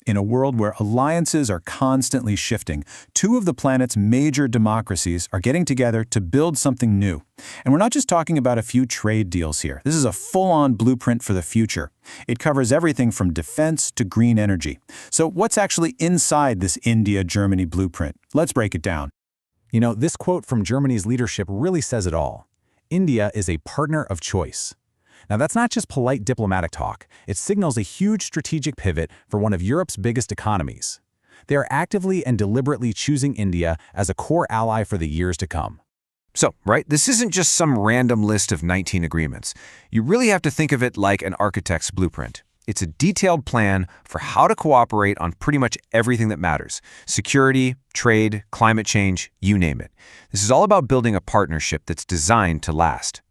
In a world where alliances are constantly shifting, two of the planet's major democracies are getting together to build something new. And we're not just talking about a few trade deals here. This is a full-on blueprint for the future. It covers everything from defense to green energy. So what's actually inside this India-Germany blueprint? Let's break it down. You know, this quote from Germany's leadership really says it all. India is a partner of choice. Now, that's not just polite diplomatic talk. It signals a huge strategic pivot for one of Europe's biggest economies. They are actively and deliberately choosing India as a core ally for the years to come. So, right, this isn't just some random list of 19 agreements. You really have to think of it like an architect's blueprint. It's a detailed plan for how to cooperate on pretty much everything that matters. Security, trade, climate change, you name it. This is all about building a partnership that's designed to last.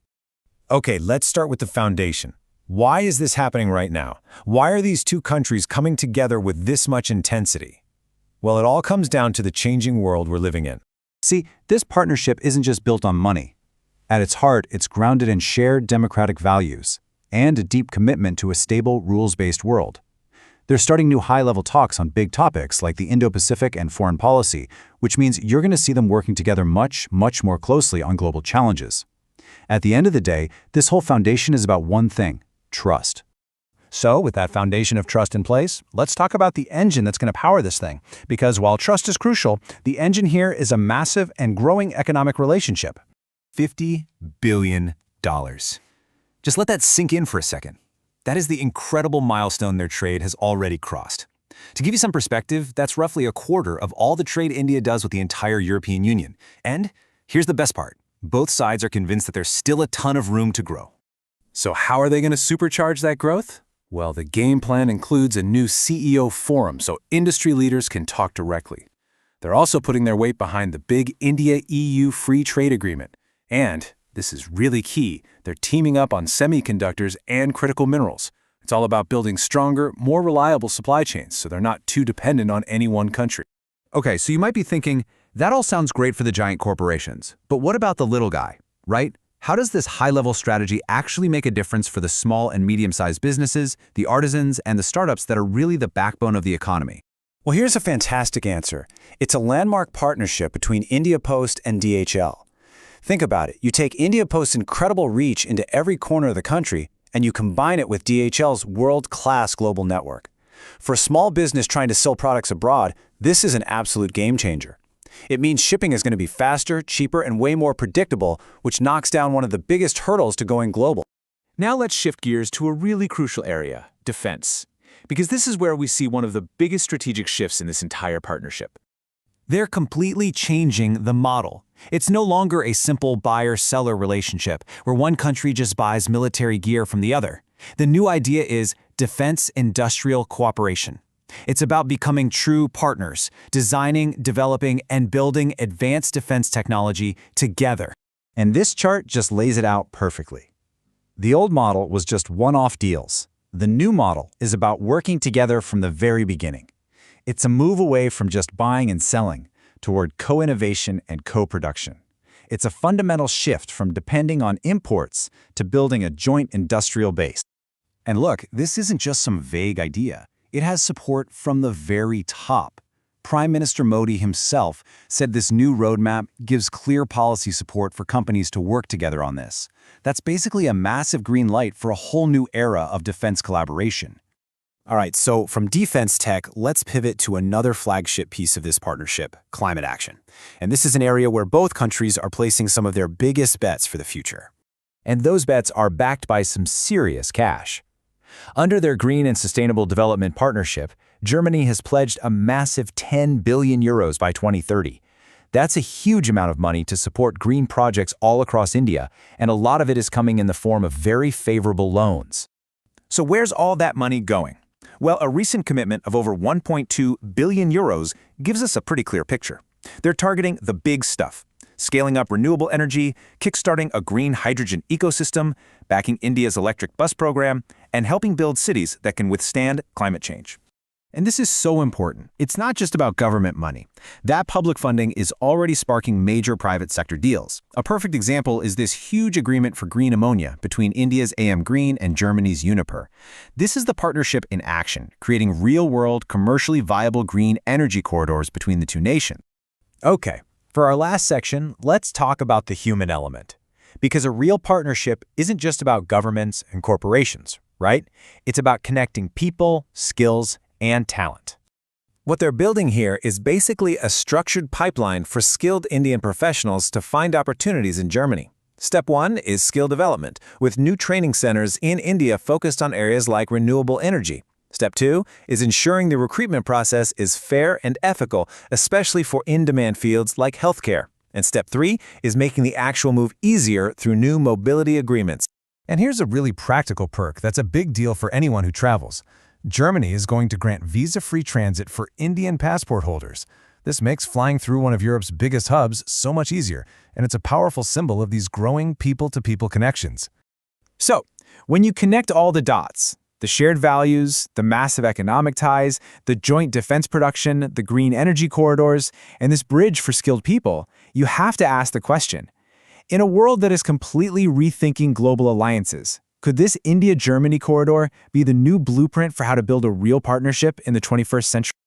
Okay, let's start with the foundation. Why is this happening right now? Why are these two countries coming together with this much intensity? Well, it all comes down to the changing world we're living in. See, this partnership isn't just built on money. At its heart, it's grounded in shared democratic values and a deep commitment to a stable, rules-based world. They're starting new high-level talks on big topics like the Indo-Pacific and foreign policy, which means you're going to see them working together much more closely on global challenges. At the end of the day, this whole foundation is about one thing: trust. So, with that foundation of trust in place, let's talk about the engine that's going to power this thing. Because while trust is crucial, the engine here is a massive and growing economic relationship. $50 billion. Just let that sink in for a second. That is the incredible milestone their trade has already crossed. To give you some perspective, that's roughly a quarter of all the trade India does with the entire European Union. And here's the best part. Both sides are convinced that there's still a ton of room to grow. So how are they going to supercharge that growth? Well, the game plan includes a new CEO forum so industry leaders can talk directly. They're also putting their weight behind the big India-EU free trade agreement. And, this is really key, they're teaming up on semiconductors and critical minerals. It's all about building stronger, more reliable supply chains so they're not too dependent on any one country. Okay, so you might be thinking, that all sounds great for the giant corporations, but what about the little guy, right? How does this high-level strategy actually make a difference for the small and medium-sized businesses, the artisans, and the startups that are really the backbone of the economy? Well, here's a fantastic answer. It's a landmark partnership between India Post and DHL. Think about it. You take India Post's incredible reach into every corner of the country, and you combine it with DHL's world-class global network. For a small business trying to sell products abroad, this is an absolute game changer. It means shipping is going to be faster, cheaper, and way more predictable, which knocks down one of the biggest hurdles to going global. Now let's shift gears to a really crucial area, defense. Because this is where we see one of the biggest strategic shifts in this entire partnership. They're completely changing the model. It's no longer a simple buyer-seller relationship where one country just buys military gear from the other. The new idea is defense industrial cooperation. It's about becoming true partners, designing, developing, and building advanced defense technology together. And this chart just lays it out perfectly. The old model was just one-off deals. The new model is about working together from the very beginning. It's a move away from just buying and selling toward co-innovation and co-production. It's a fundamental shift from depending on imports to building a joint industrial base. And look, this isn't just some vague idea. It has support from the very top. Prime Minister Modi himself said this new roadmap gives clear policy support for companies to work together on this. That's basically a massive green light for a whole new era of defense collaboration. All right, so from defense tech, let's pivot to another flagship piece of this partnership, climate action. And this is an area where both countries are placing some of their biggest bets for the future. And those bets are backed by some serious cash. Under their Green and Sustainable Development Partnership, Germany has pledged a massive 10 billion euros by 2030. That's a huge amount of money to support green projects all across India, and a lot of it is coming in the form of very favorable loans. So where's all that money going? Well, a recent commitment of over 1.2 billion euros gives us a pretty clear picture. They're targeting the big stuff: scaling up renewable energy, kickstarting a green hydrogen ecosystem, backing India's electric bus program, and helping build cities that can withstand climate change. And this is so important. It's not just about government money. That public funding is already sparking major private sector deals. A perfect example is this huge agreement for green ammonia between India's AM Green and Germany's Uniper. This is the partnership in action, creating real-world, commercially viable green energy corridors between the two nations. Okay, for our last section, let's talk about the human element. Because a real partnership isn't just about governments and corporations, right? It's about connecting people, skills, and talent. What they're building here is basically a structured pipeline for skilled Indian professionals to find opportunities in Germany. Step 1 is skill development, with new training centers in India focused on areas like renewable energy. Step 2 is ensuring the recruitment process is fair and ethical, especially for in-demand fields like healthcare. And Step 3 is making the actual move easier through new mobility agreements. And here's a really practical perk that's a big deal for anyone who travels. Germany is going to grant visa-free transit for Indian passport holders. This makes flying through one of Europe's biggest hubs so much easier, and it's a powerful symbol of these growing people-to-people connections. So, when you connect all the dots, the shared values, the massive economic ties, the joint defense production, the green energy corridors, and this bridge for skilled people, you have to ask the question, in a world that is completely rethinking global alliances, could this India-Germany corridor be the new blueprint for how to build a real partnership in the 21st century?